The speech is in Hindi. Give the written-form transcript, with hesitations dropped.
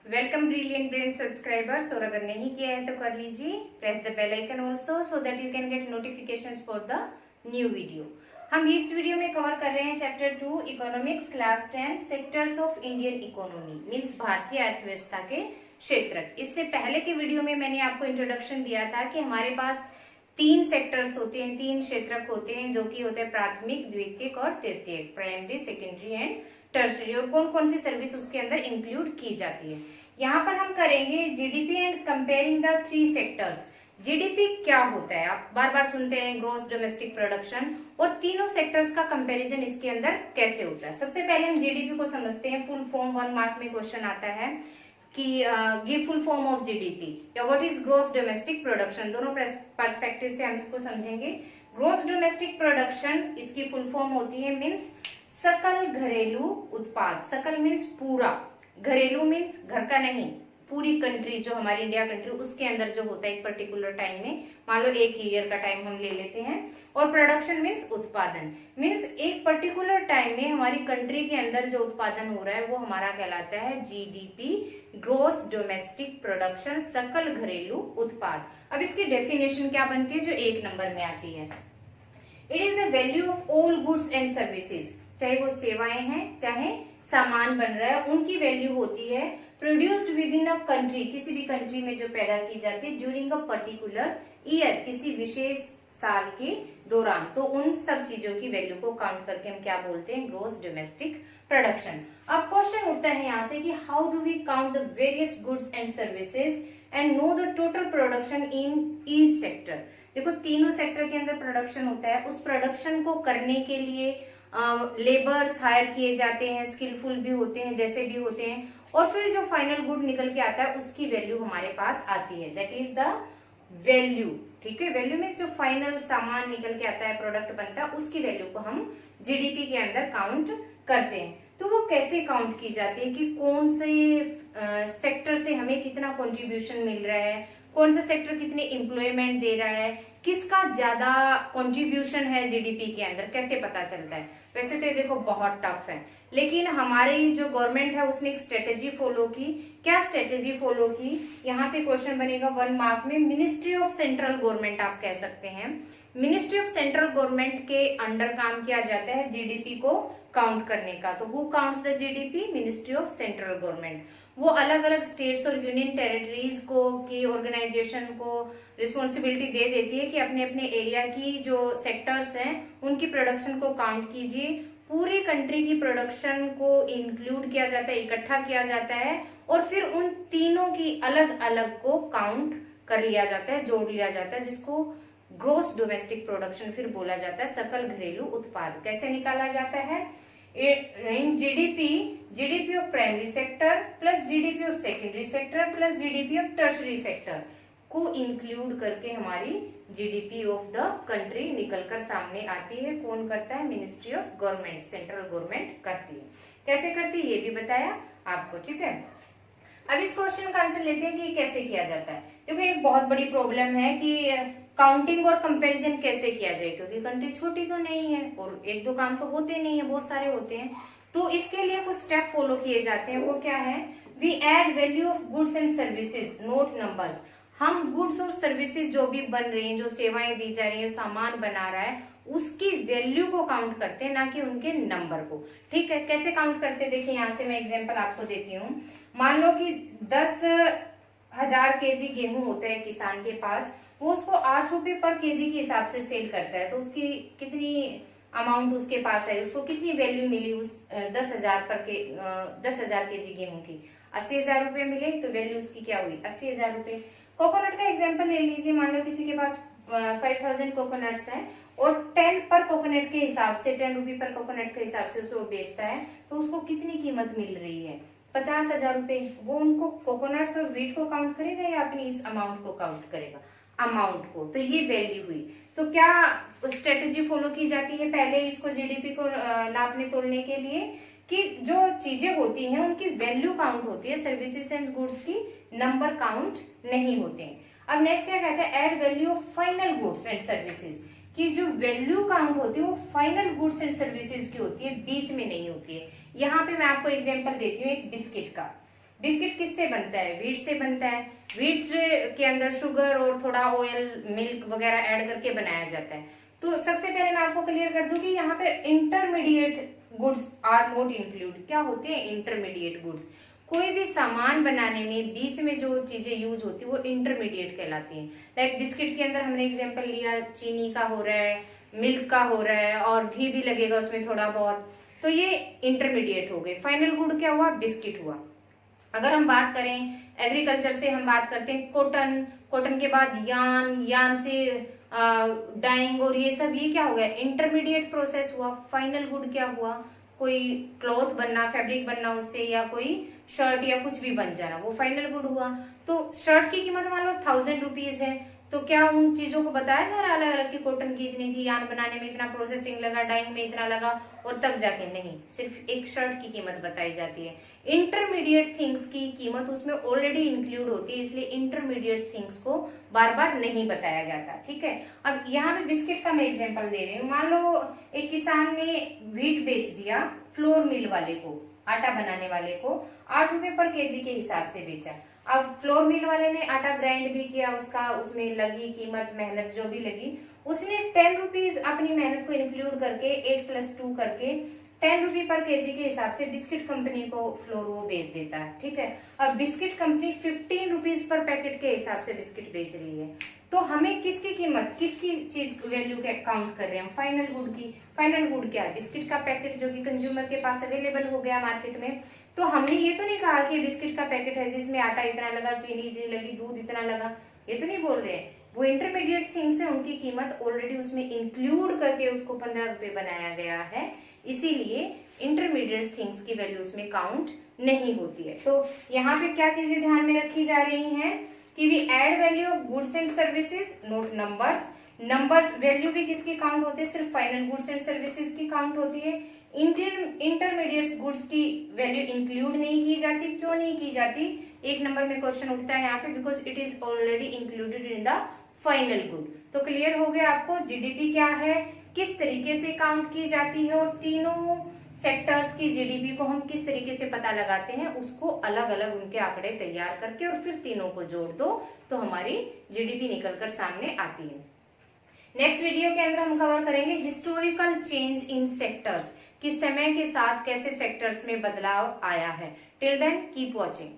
Welcome brilliant brain subscribers. और अगर नहीं किया है तो कर लीजिए, press the bell icon also so that you can get notifications for the new video. हम इस वीडियो में कवर कर रहे हैं chapter 2 economics class 10 sectors of Indian economy means भारतीय अर्थव्यवस्था के क्षेत्र। इससे पहले के वीडियो में मैंने आपको इंट्रोडक्शन दिया था कि हमारे पास 3 सेक्टर्स होते हैं, 3 क्षेत्रक होते हैं जो कि होते हैं प्राथमिक, द्वितीयक और तृतीयक, प्राइमरी, सेकेंडरी एंड टर्शरी, और कौन कौन सी सर्विस उसके अंदर इंक्लूड की जाती है। यहाँ पर हम करेंगे GDP and comparing the 3 sectors. GDP क्या होता है, आप बार बार सुनते हैं, ग्रॉस डोमेस्टिक प्रोडक्शन, और तीनों सेक्टर्स का कंपैरिजन इसके अंदर कैसे होता है। सबसे पहले हम जीडीपी को समझते हैं। फुल फॉर्म 1 मार्क में क्वेश्चन आता है कि give full form of GDP या what is gross domestic production. दोनों पर्सपेक्टिव से हम इसको समझेंगे। ग्रॉस डोमेस्टिक प्रोडक्शन इसकी फुल फॉर्म होती है मीन्स सकल घरेलू उत्पाद। सकल मीन्स पूरा, घरेलू मीन्स घर का नहीं, पूरी कंट्री जो हमारी इंडिया कंट्री उसके अंदर जो होता है एक पर्टिकुलर टाइम में, मान लो एक ईयर का टाइम हम ले लेते हैं। और प्रोडक्शन मीन्स उत्पादन, मीन्स एक पर्टिकुलर टाइम में हमारी कंट्री के अंदर जो उत्पादन हो रहा है वो हमारा कहलाता है जीडीपी, ग्रॉस डोमेस्टिक प्रोडक्शन, सकल घरेलू उत्पाद। अब इसकी डेफिनेशन क्या बनती है जो 1 नंबर में आती है। It is the value of all goods and services, चाहे वो सेवाएं हैं चाहे सामान बन रहा है, उनकी वैल्यू होती है produced with in a country, किसी भी कंट्री में जो पैदा की जाती है, ड्यूरिंग अ पर्टिकुलर ईयर, किसी विशेष साल के दौरान। तो उन सब चीजों की वैल्यू को काउंट करके हम क्या बोलते हैं, ग्रॉस डोमेस्टिक प्रोडक्शन। अब क्वेश्चन उठता है यहाँ से कि how do we count the various goods and services and know the total production in each sector. देखो तीनों सेक्टर के अंदर प्रोडक्शन होता है, उस प्रोडक्शन को करने के लिए लेबर्स हायर किए जाते हैं, स्किलफुल भी होते हैं, जैसे भी होते हैं, और फिर जो फाइनल गुड निकल के आता है उसकी वैल्यू हमारे पास आती है, दैट इज द वैल्यू। ठीक है, वैल्यू में जो फाइनल सामान निकल के आता है, प्रोडक्ट बनता है, उसकी वैल्यू को हम जीडीपी के अंदर काउंट करते हैं। तो वो कैसे काउंट की जाती है कि कौन से सेक्टर से हमें कितना कंट्रीब्यूशन मिल रहा है, कौन सा सेक्टर कितने एम्प्लॉयमेंट दे रहा है, किसका ज्यादा कंट्रीब्यूशन है जीडीपी के अंदर, कैसे पता चलता है। वैसे तो ये देखो बहुत टफ है, लेकिन हमारी जो गवर्नमेंट है उसने एक स्ट्रेटेजी फॉलो की। क्या स्ट्रेटेजी फॉलो की, यहाँ से क्वेश्चन बनेगा 1 मार्क में। मिनिस्ट्री ऑफ सेंट्रल गवर्नमेंट आप कह सकते हैं। मिनिस्ट्री ऑफ सेंट्रल गवर्नमेंट के अंडर काम किया जाता है जीडीपी को काउंट करने का। तो who counts the GDP, ministry of central government. वो अलग अलग स्टेट्स और यूनियन टेरिटरीज को की ऑर्गेनाइजेशन को रिस्पॉन्सिबिलिटी दे देती है कि अपने अपने एरिया की जो सेक्टर्स हैं उनकी प्रोडक्शन को काउंट कीजिए। पूरी कंट्री की प्रोडक्शन को इंक्लूड किया जाता है, इकट्ठा किया जाता है, और फिर उन तीनों की अलग अलग को काउंट कर लिया जाता है, जोड़ लिया जाता है, जिसको ग्रॉस डोमेस्टिक प्रोडक्शन फिर बोला जाता है, सकल घरेलू उत्पाद। कैसे निकाला जाता है, in GDP of primary sector plus GDP of secondary sector plus GDP of tertiary sector को इंक्लूड करके हमारी जीडीपी ऑफ द कंट्री निकलकर सामने आती है। कौन करता है, ministry of government, central government करती है। कैसे करती है ये भी बताया आपको, ठीक है। अब इस क्वेश्चन का आंसर लेते हैं कि कैसे किया जाता है। देखो एक बहुत बड़ी प्रॉब्लम है कि काउंटिंग और कंपैरिजन कैसे किया जाए, क्योंकि कंट्री छोटी तो नहीं है और 1-2 काम तो होते नहीं है, बहुत सारे होते हैं। तो इसके लिए कुछ स्टेप फॉलो किए जाते हैं। वो क्या है, we add value of goods and services, not numbers. हम गुड्स और सर्विसेज जो भी बन रही हैं, जो सेवाएं दी जा रही है, सामान बना रहा है, उसकी वैल्यू को काउंट करते हैं, ना कि उनके नंबर को। ठीक है, कैसे काउंट करते हैं, देखिए यहाँ से मैं एग्जांपल आपको देती हूँ। मान लो कि 10,000 केजी गेहूं होता है किसान के पास, वो उसको 8 रुपए पर केजी के हिसाब से सेल करता है। तो उसकी कितनी अमाउंट उसके पास है, उसको कितनी वैल्यू मिली उस 10,000 केजी गेहूं की, 80,000 रुपए मिले, तो वैल्यू उसकी क्या हुई, 80,000 रुपए। कोकोनट का एग्जांपल ले लीजिए। मान लो किसी के पास 5,000 कोकोनट्स हैं और 10 पर कोकोनट के हिसाब से, 10 रुपए पर कोकोनट के हिसाब से उसको बेचता है, तो उसको कितनी कीमत मिल रही है, 50,000 रुपए। वो उनको कोकोनट्स और व्हीट को काउंट करेगा या अपनी इस अमाउंट को काउंट करेगा, अमाउंट को। तो ये वैल्यू हुई। तो क्या स्ट्रेटेजी फॉलो की जाती है पहले इसको जीडीपी को नापने तोलने के लिए, कि जो चीजें होती हैं उनकी वैल्यू काउंट होती है, सर्विसेज एंड गुड्स की नंबर काउंट नहीं होते हैं। अब नेक्स्ट क्या कहते हैं, add value of final goods and services, कि जो वैल्यू काउंट होती है वो फाइनल गुड्स एंड सर्विसेज की होती है, बीच में नहीं होती है। यहाँ पे मैं आपको एग्जांपल देती हूँ एक बिस्किट का। बिस्किट किससे बनता है? व्हीट से बनता है। व्हीट के अंदर शुगर और थोड़ा ऑयल, मिल्क वगैरह ऐड करके बनाया जाता है। तो सबसे पहले मैं आपको क्लियर कर दूं कि यहाँ पे intermediate goods are not include. क्या होते हैं इंटरमीडिएट गुड्स? कोई भी सामान बनाने में बीच में जो चीजें यूज होती है वो इंटरमीडिएट कहलाती हैं। लाइक बिस्किट के अंदर हमने एग्जांपल लिया, चीनी का हो रहा है, मिल्क का हो रहा है और घी भी लगेगा उसमें थोड़ा बहुत, तो ये इंटरमीडिएट हो गए। फाइनल गुड क्या हुआ? बिस्किट हुआ। अगर हम बात करें एग्रीकल्चर से, हम बात करते हैं कॉटन, कॉटन के बाद यान, यान से डाइंग और ये सब, ये क्या हो गया? इंटरमीडिएट प्रोसेस हुआ। फाइनल गुड क्या हुआ? कोई क्लॉथ बनना, फैब्रिक बनना उससे, या कोई शर्ट या कुछ भी बन जाना, वो फाइनल गुड हुआ। तो शर्ट की कीमत मान लो 1000 रुपीज है, तो क्या उन चीजों को बताया जा रहा अलग अलग की कॉटन की इतनी थी, यान बनाने में इतना प्रोसेसिंग लगा, डाइंग में इतना लगा और तब जाके? नहीं, सिर्फ एक शर्ट की कीमत बताई जाती है। इंटरमीडिएट थिंग्स की कीमत उसमें ऑलरेडी इंक्लूड होती है, इसलिए इंटरमीडिएट थिंग्स को बार बार नहीं बताया जाता। ठीक है, अब यहाँ पे बिस्किट का मैं एग्जाम्पल दे रही हूँ। मान लो एक किसान ने व्हीट बेच दिया फ्लोर मिल वाले को, आटा बनाने वाले को 8 रुपए पर केजी के हिसाब से बेचा। अब फ्लोर मिल वाले ने आटा ग्राइंड भी किया, उसका उसमें लगी कीमत, मेहनत जो भी लगी, उसने 10 रुपीज अपनी मेहनत को इंक्लूड करके 8+2 करके 10 रुपए पर केजी के हिसाब से बिस्किट कंपनी को फ्लोर वो बेच देता है। ठीक है, अब biscuit company 15 rupees per packet के हिसाब से बिस्किट बेच रही है। तो हमें किसकी कीमत, किसकी चीज वैल्यू के काउंट कर रहे हैं? फाइनल गुड की। फाइनल गुड क्या है? बिस्किट का पैकेट जो कि कंज्यूमर के पास अवेलेबल हो गया मार्केट में। तो हमने ये तो नहीं कहा कि बिस्किट का पैकेट है जिसमें आटा इतना लगा, चीनी इतनी लगी, दूध इतना लगा, ये तो नहीं बोल रहे हैं। वो इंटरमीडिएट थिंग्स है, उनकी कीमत ऑलरेडी उसमें इंक्लूड करके उसको 15 रुपए बनाया गया है, इसीलिए इंटरमीडिएट थिंग्स की वैल्यू उसमें काउंट नहीं होती है। तो यहाँ पे क्या चीजें ध्यान में रखी जा रही हैं कि we add value of goods and services, not numbers. Numbers value भी किसकी काउंट होती है? सिर्फ फाइनल गुड्स एंड सर्विसेज की काउंट होती है। इंटरमीडिएट गुड्स की वैल्यू इंक्लूड नहीं की जाती। क्यों नहीं की जाती? एक नंबर में क्वेश्चन उठता है यहाँ पे, because it is already included in the final good. तो क्लियर हो गया आपको जीडीपी क्या है, किस तरीके से काउंट की जाती है, और तीनों सेक्टर्स की जीडीपी को हम किस तरीके से पता लगाते हैं, उसको अलग अलग उनके आंकड़े तैयार करके और फिर तीनों को जोड़ दो तो हमारी जीडीपी निकलकर सामने आती है। नेक्स्ट वीडियो के अंदर हम कवर करेंगे हिस्टोरिकल चेंज इन सेक्टर्स, कि समय के साथ कैसे सेक्टर्स में बदलाव आया है। Till then keep watching.